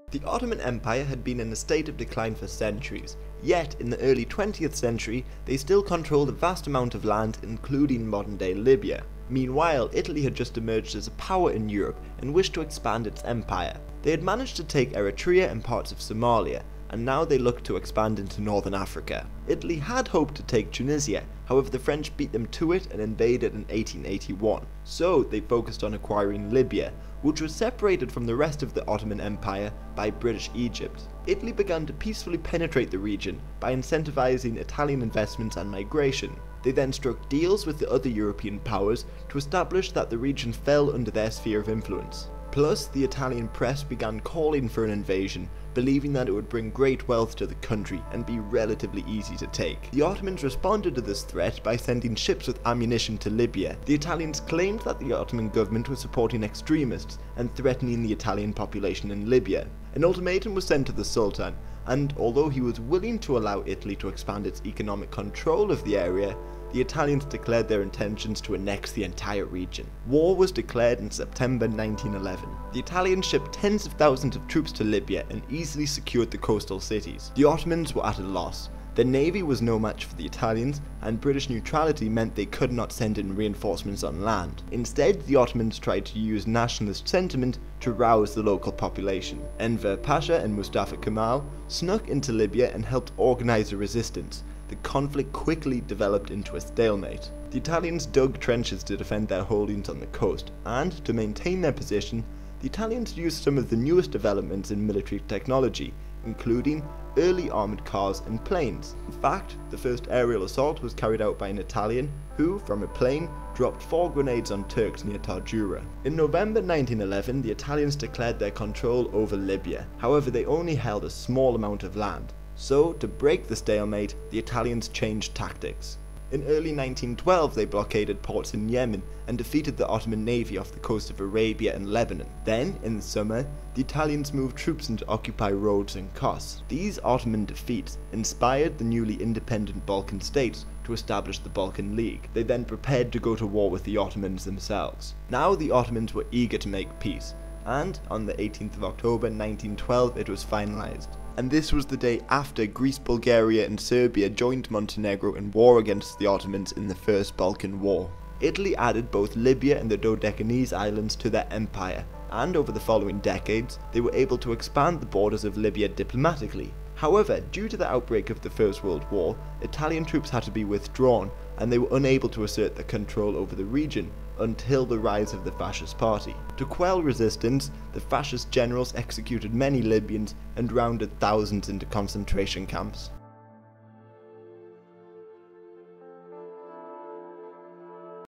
The Ottoman Empire had been in a state of decline for centuries, yet in the early 20th century they still controlled a vast amount of land, including modern-day Libya. Meanwhile, Italy had just emerged as a power in Europe and wished to expand its empire. They had managed to take Eritrea and parts of Somalia, and now they looked to expand into northern Africa. Italy had hoped to take Tunisia, however the French beat them to it and invaded in 1881, so they focused on acquiring Libya, which was separated from the rest of the Ottoman Empire by British Egypt. Italy began to peacefully penetrate the region by incentivizing Italian investments and migration. They then struck deals with the other European powers to establish that the region fell under their sphere of influence. Plus, the Italian press began calling for an invasion, believing that it would bring great wealth to the country and be relatively easy to take. The Ottomans responded to this threat by sending ships with ammunition to Libya. The Italians claimed that the Ottoman government was supporting extremists and threatening the Italian population in Libya. An ultimatum was sent to the Sultan, and although he was willing to allow Italy to expand its economic control of the area, the Italians declared their intentions to annex the entire region. War was declared in September 1911. The Italians shipped tens of thousands of troops to Libya and easily secured the coastal cities. The Ottomans were at a loss. Their navy was no match for the Italians, and British neutrality meant they could not send in reinforcements on land. Instead, the Ottomans tried to use nationalist sentiment to rouse the local population. Enver Pasha and Mustafa Kemal snuck into Libya and helped organize a resistance. The conflict quickly developed into a stalemate. The Italians dug trenches to defend their holdings on the coast, and to maintain their position, the Italians used some of the newest developments in military technology, including early armoured cars and planes. In fact, the first aerial assault was carried out by an Italian who, from a plane, dropped 4 grenades on Turks near Tardjura. In November 1911, the Italians declared their control over Libya. However, they only held a small amount of land. So, to break the stalemate, the Italians changed tactics. In early 1912, they blockaded ports in Yemen and defeated the Ottoman navy off the coast of Arabia and Lebanon. Then, in the summer, the Italians moved troops in to occupy Rhodes and Kos. These Ottoman defeats inspired the newly independent Balkan states to establish the Balkan League. They then prepared to go to war with the Ottomans themselves. Now the Ottomans were eager to make peace, and on the 18th of October 1912 it was finalized. And this was the day after Greece, Bulgaria and Serbia joined Montenegro in war against the Ottomans in the First Balkan War. Italy added both Libya and the Dodecanese islands to their empire, and over the following decades, they were able to expand the borders of Libya diplomatically. However, due to the outbreak of the First World War, Italian troops had to be withdrawn, and they were unable to assert their control over the region until the rise of the fascist party. To quell resistance, the fascist generals executed many Libyans and rounded thousands into concentration camps.